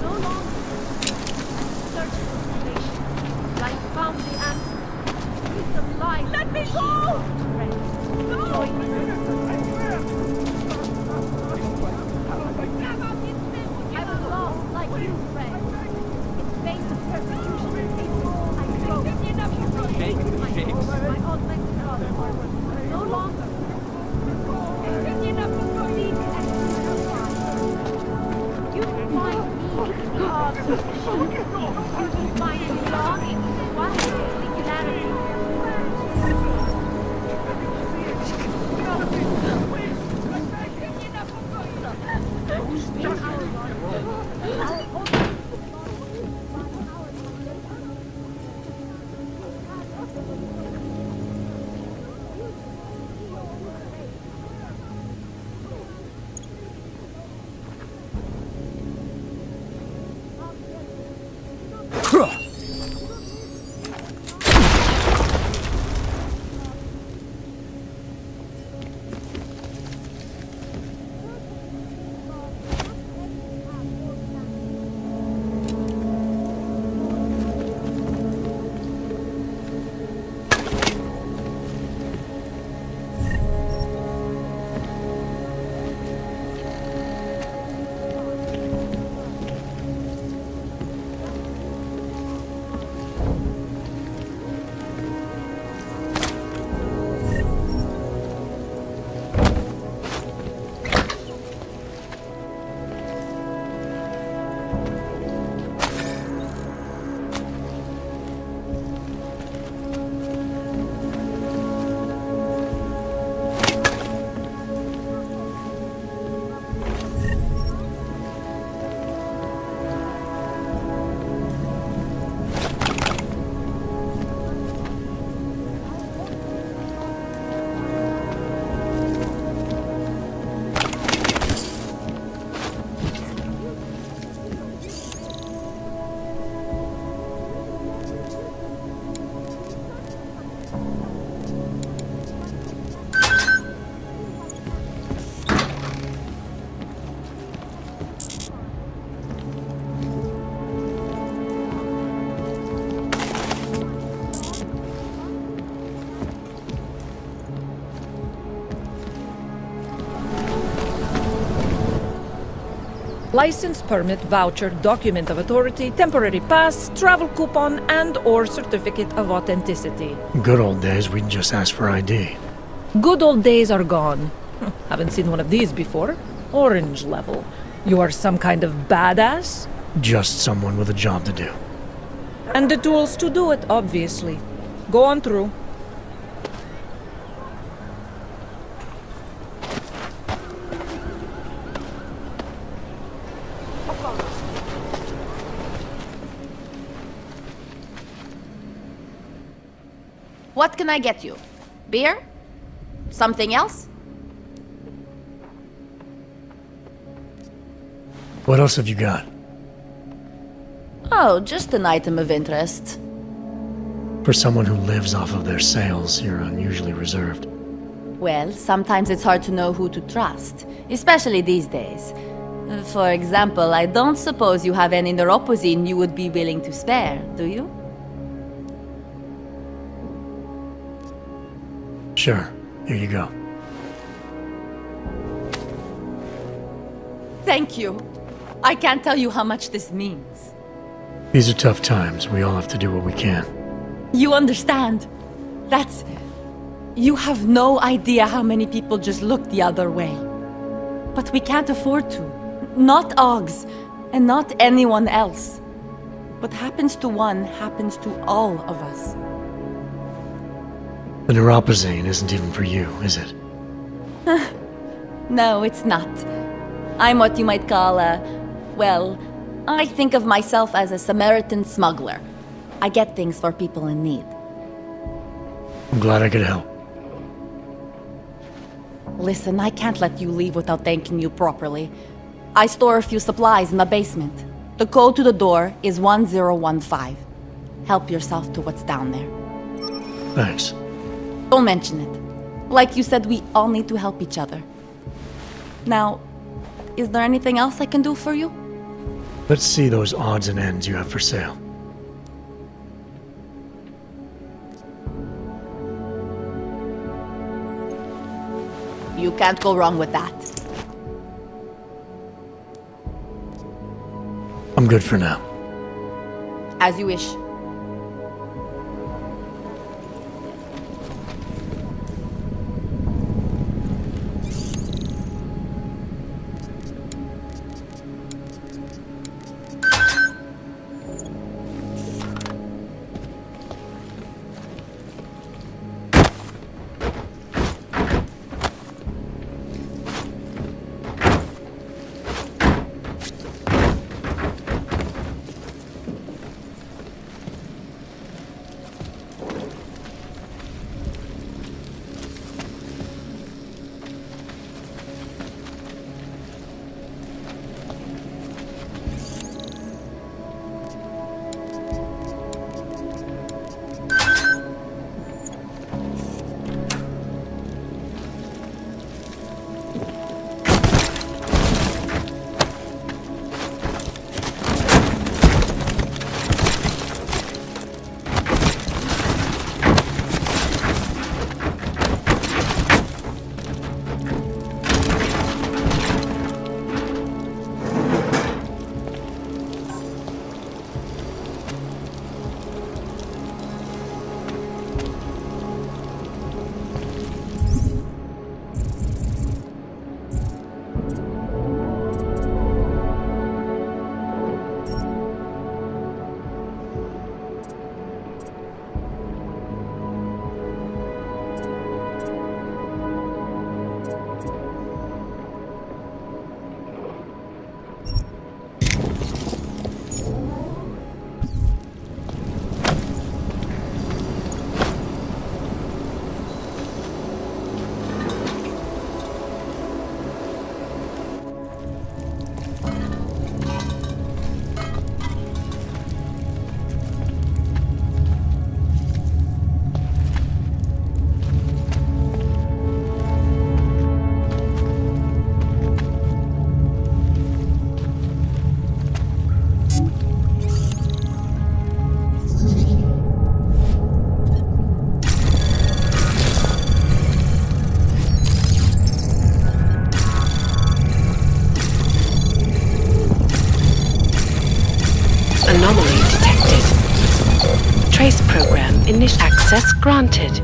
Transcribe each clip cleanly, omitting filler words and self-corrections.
No longer search for salvation. I found the answer. Wisdom lies. Let me go! No! Join me. I was lost like you, friend. In face of persecution and hatred, I broke. My own mental health. No longer. You find me God. You find me God. What is singularity? License, permit, voucher, document of authority, temporary pass, travel coupon, and/or certificate of authenticity. Good old days, we'd just ask for ID. Good old days are gone. Haven't seen one of these before. Orange level. You are some kind of badass? Just someone with a job to do. And the tools to do it, obviously. Go on through. What can I get you? Beer? Something else? What else have you got? Oh, just an item of interest. For someone who lives off of their sales, you're unusually reserved. Well, sometimes it's hard to know who to trust, especially these days. For example, I don't suppose you have any neuropozyne you would be willing to spare, do you? Sure, here you go. Thank you. I can't tell you how much this means. These are tough times. We all have to do what we can. You understand? That's... You have no idea how many people just look the other way. But we can't afford to. Not Oggs, and not anyone else. What happens to one happens to all of us. The neuropozyne isn't even for you, is it? No, it's not. I'm what you might call well, I think of myself as a Samaritan smuggler. I get things for people in need. I'm glad I could help. Listen, I can't let you leave without thanking you properly. I store a few supplies in the basement. The code to the door is 1015. Help yourself to what's down there. Thanks. Don't mention it. Like you said, we all need to help each other. Now, is there anything else I can do for you? Let's see those odds and ends you have for sale. You can't go wrong with that. I'm good for now. As you wish. Anomaly detected. Trace program initial access granted.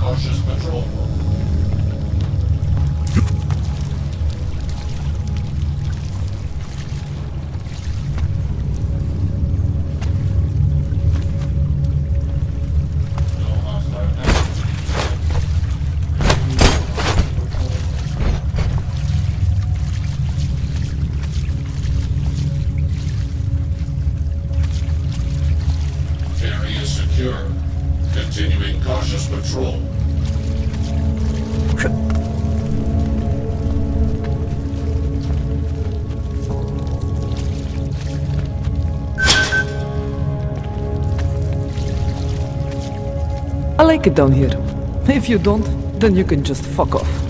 cautious patrol. No hostile area secure. Continuing cautious patrol. I like it down here. If you don't, then you can just fuck off.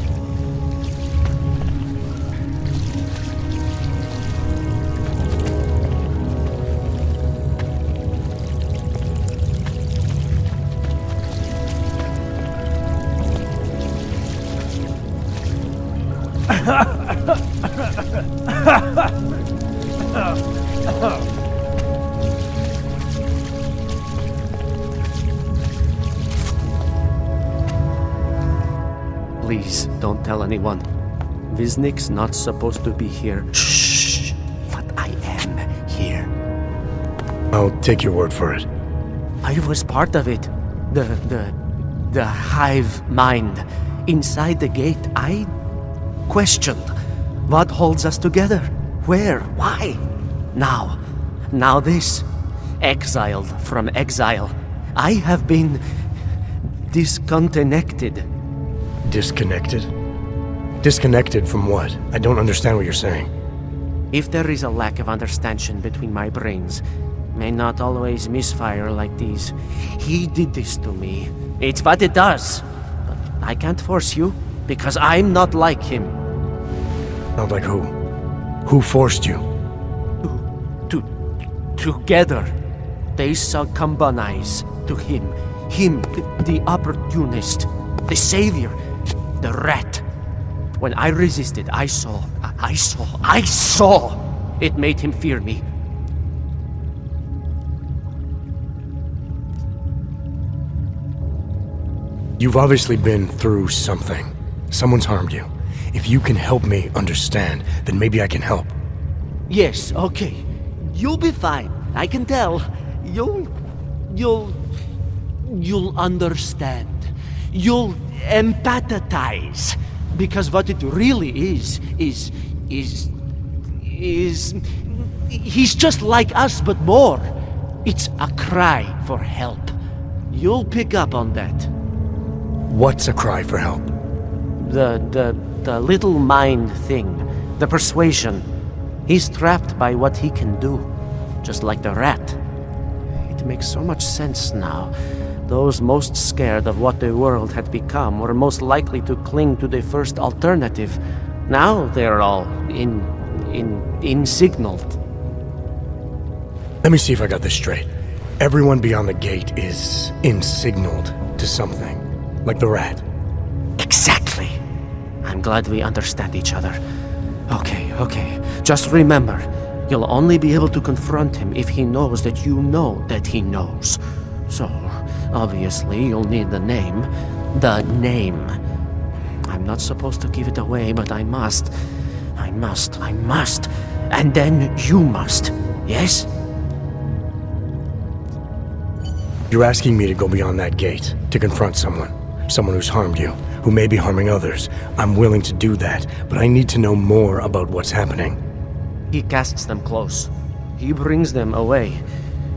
Please, don't tell anyone. Viznik's not supposed to be here. Shh! But I am here. I'll take your word for it. I was part of it. The hive mind. Inside the gate, I questioned. What holds us together? Where? Why? Now this. Exiled from exile. I have been disconnected. Disconnected? Disconnected from what? I don't understand what you're saying. If there is a lack of understanding between my brains, may not always misfire like these. He did this to me. It's what it does. But I can't force you, because I'm not like him. Not like who? Who forced you? Together, they succumbanize to him. Him, the opportunist, the savior, the rat. When I resisted, I saw. It made him fear me. You've obviously been through something. Someone's harmed you. If you can help me understand, then maybe I can help. Yes, okay. You'll be fine. I can tell. You'll understand. You'll empathize. Because what it really is he's just like us, but more. It's a cry for help. You'll pick up on that. What's a cry for help? The little mind thing. The persuasion. He's trapped by what he can do. Just like the rat. It makes so much sense now. Those most scared of what the world had become were most likely to cling to the first alternative. Now they're all insignaled. Let me see if I got this straight. Everyone beyond the gate is insignaled to something. Like the rat. Exactly. I'm glad we understand each other. Okay. Just remember, you'll only be able to confront him if he knows that you know that he knows. So, obviously, you'll need the name. The name. I'm not supposed to give it away, but I must. And then you must. Yes? You're asking me to go beyond that gate, to confront someone. Someone who's harmed you, who may be harming others. I'm willing to do that, but I need to know more about what's happening. He casts them close. He brings them away.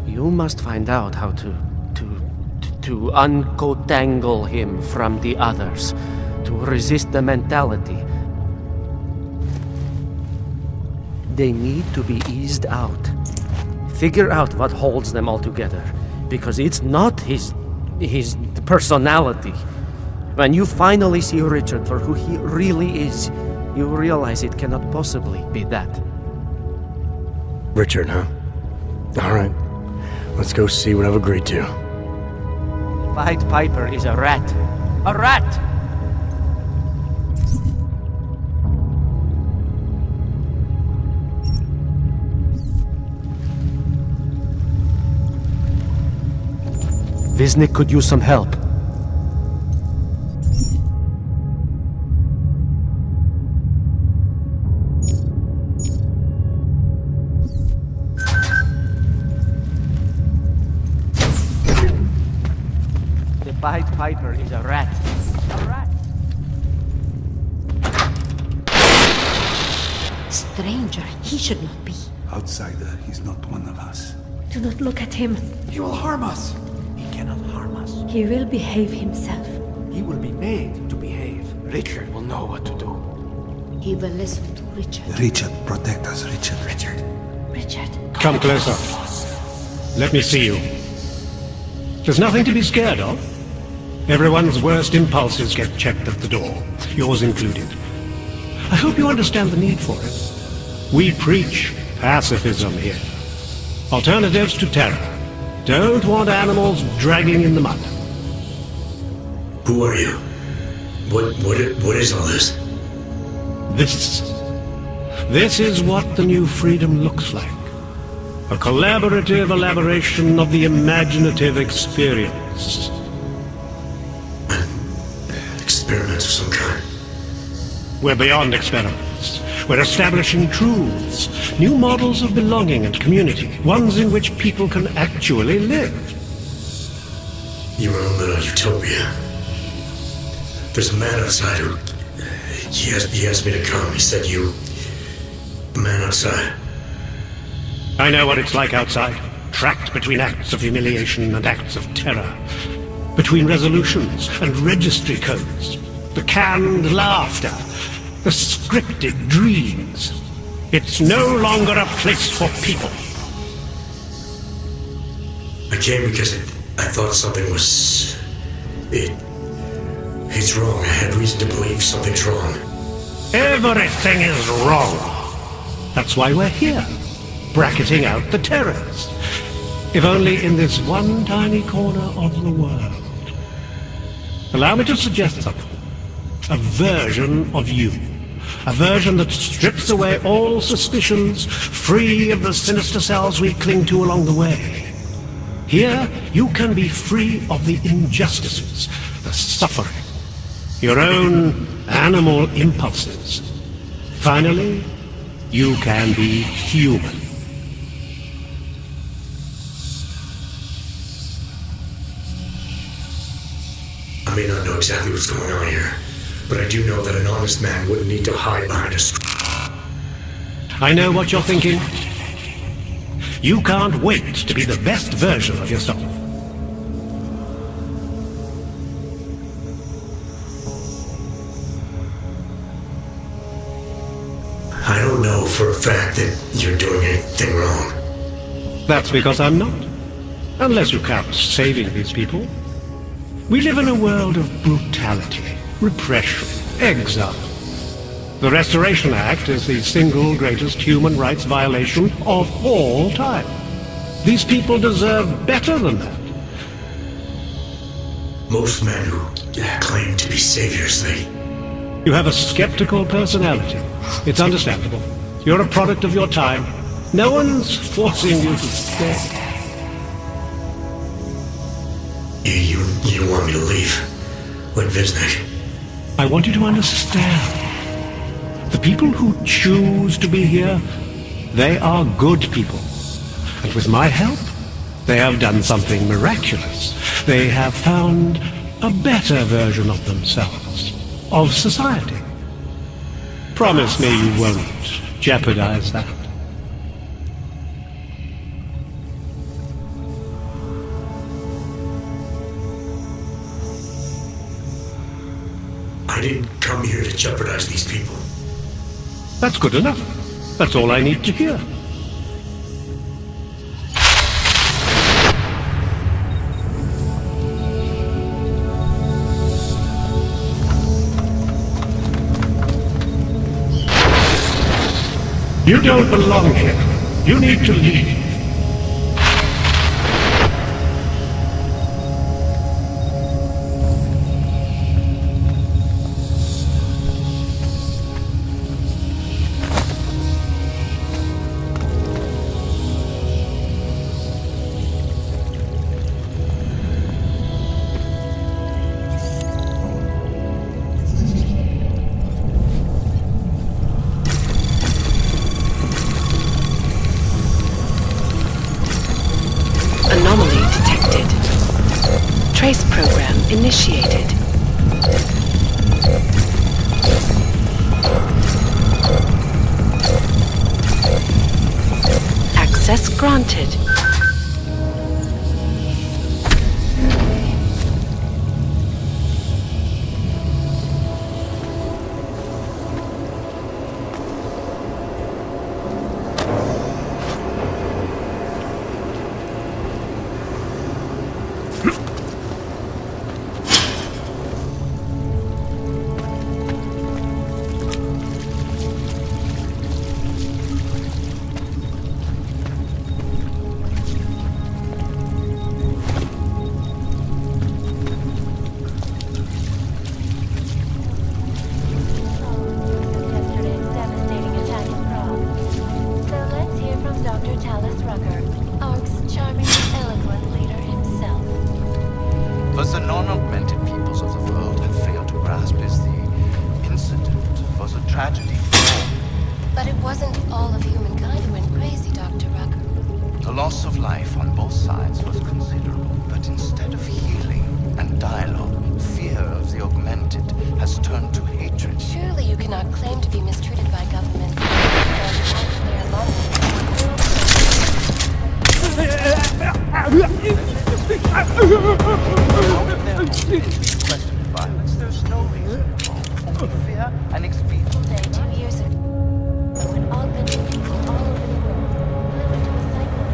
You must find out how to uncotangle him from the others. To resist the mentality. They need to be eased out. Figure out what holds them all together. Because it's not his personality. When you finally see Richard for who he really is, you realize it cannot possibly be that. Richard, huh? Alright. Let's go see what I've agreed to. Pied Piper is a rat. A rat! Viznik could use some help. Pied Piper is a rat. A rat. Stranger, he should not be. Outsider, he's not one of us. Do not look at him. He will harm us. He cannot harm us. He will behave himself. He will be made to behave. Richard will know what to do. He will listen to Richard. Richard, protect us, Richard. Richard. Richard. Come closer. Let me see you. There's nothing to be scared of. Everyone's worst impulses get checked at the door, yours included. I hope you understand the need for it. We preach pacifism here. Alternatives to terror. Don't want animals dragging in the mud. Who are you? What is all this? This is what the new freedom looks like. A collaborative elaboration of the imaginative experience. An experiment of some kind. We're beyond experiments. We're establishing truths, new models of belonging and community, ones in which people can actually live. Your own little utopia. There's a man outside who... He asked me to come. He said you... The man outside. I know what it's like outside. Trapped between acts of humiliation and acts of terror. Between resolutions and registry codes. The canned laughter. The scripted dreams. It's no longer a place for people. I came because I thought something was... It's wrong. I had reason to believe something's wrong. Everything is wrong. That's why we're here. Bracketing out the terrors. If only in this one tiny corner of the world. Allow me to suggest something. A version of you. A version that strips away all suspicions, free of the sinister cells we cling to along the way. Here, you can be free of the injustices, the suffering, your own animal impulses. Finally, you can be human. I may not know exactly what's going on here, but I do know that an honest man wouldn't need to hide behind a screen. I know what you're thinking. You can't wait to be the best version of yourself. I don't know for a fact that you're doing anything wrong. That's because I'm not. Unless you count saving these people. We live in a world of brutality, repression, exile. The Restoration Act is the single greatest human rights violation of all time. These people deserve better than that. Most men who claim to be saviors, You have a skeptical personality. It's understandable. You're a product of your time. No one's forcing you to stay. You want me to leave? Like Visnik? I want you to understand. The people who choose to be here, they are good people. And with my help, they have done something miraculous. They have found a better version of themselves, of society. Promise me you won't jeopardize that. I didn't come here to jeopardize these people. That's good enough. That's all I need to hear. You don't belong here. You need to leave. Anomaly detected. Trace program initiated. Access granted. Yesterday's devastating attack in Prague. So let's hear from Dr. Talis Rucker, ARC's charming and eloquent leader himself. What the non-augmented peoples of the world have failed to grasp is the incident was a tragedy for all. But it wasn't all of humankind who went crazy, Dr. Rucker. The loss of life on both sides was considerable, but instead of healing and dialogue, fear of the augmented has turned to hatred. Surely you cannot claim to be mistreated by governments. Question of violence, there's no reason at all. Only fear and experience. 2 years ago, when augmented people all over the world fell into a cycle.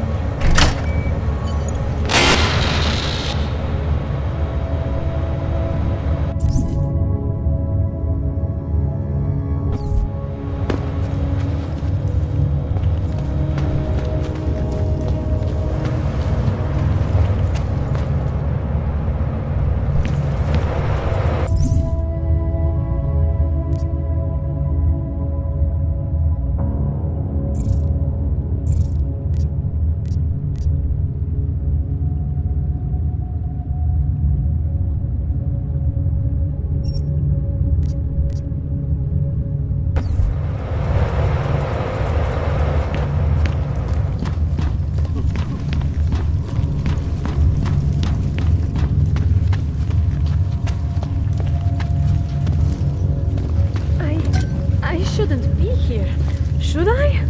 I shouldn't be here, should I?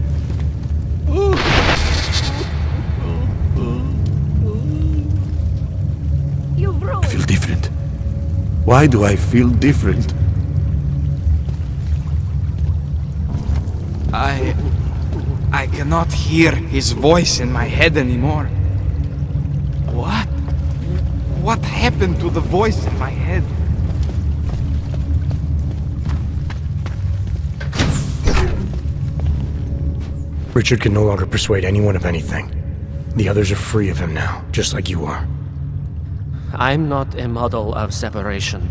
You've I ruined. feel different. Why do I feel different? I cannot hear his voice in my head anymore. What? What happened to the voice in my head? Richard can no longer persuade anyone of anything. The others are free of him now, just like you are. I'm not a model of separation.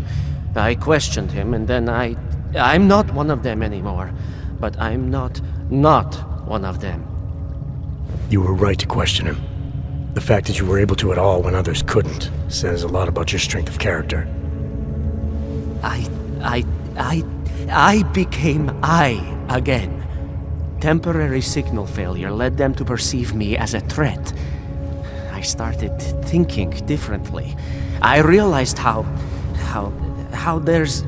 I questioned him, and then I'm not one of them anymore. But I'm not one of them. You were right to question him. The fact that you were able to at all when others couldn't says a lot about your strength of character. I became I again. Temporary signal failure led them to perceive me as a threat. I started thinking differently. I realized how there's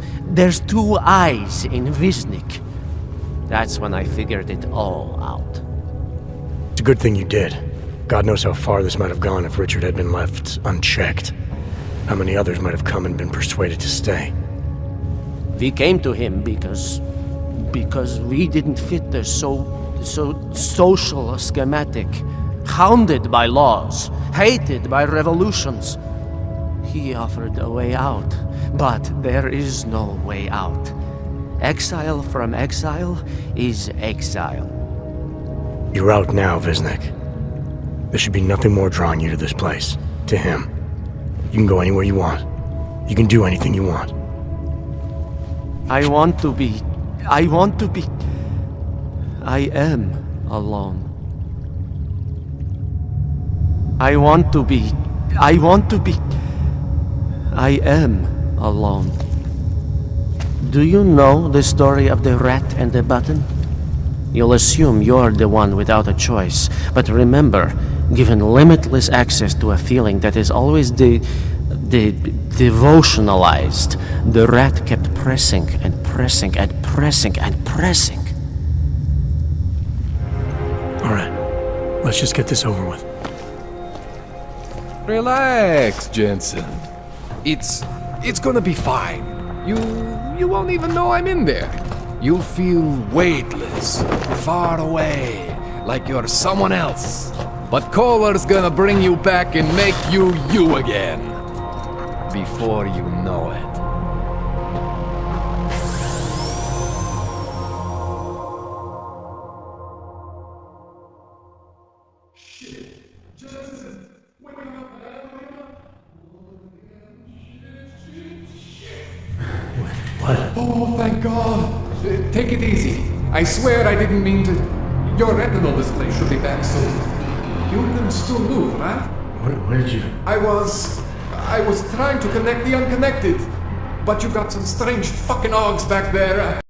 two eyes in Wisnik. That's when I figured it all out. It's a good thing you did. God knows how far this might have gone if Richard had been left unchecked. How many others might have come and been persuaded to stay. We came to him because we didn't fit the social schematic, hounded by laws, hated by revolutions. He offered a way out, but there is no way out. Exile from exile is exile. You're out now, Wisnik. There should be nothing more drawing you to this place, to him. You can go anywhere you want. You can do anything you want. I am alone. I am alone. Do you know the story of the rat and the button? You'll assume you're the one without a choice. But remember, given limitless access to a feeling that is always devotionalized. The rat kept pressing and pressing and pressing and pressing. All right, let's just get this over with. Relax, Jensen. It's gonna be fine. You won't even know I'm in there. You'll feel weightless, far away, like you're someone else. But Kohler's gonna bring you back and make you you again. Before you know it. What? Oh, thank God. Take it easy. I swear I didn't mean to. Your retinal display should be back soon. You can still move, right? Where did you... I was trying to connect the unconnected. But you got some strange fucking ogs back there.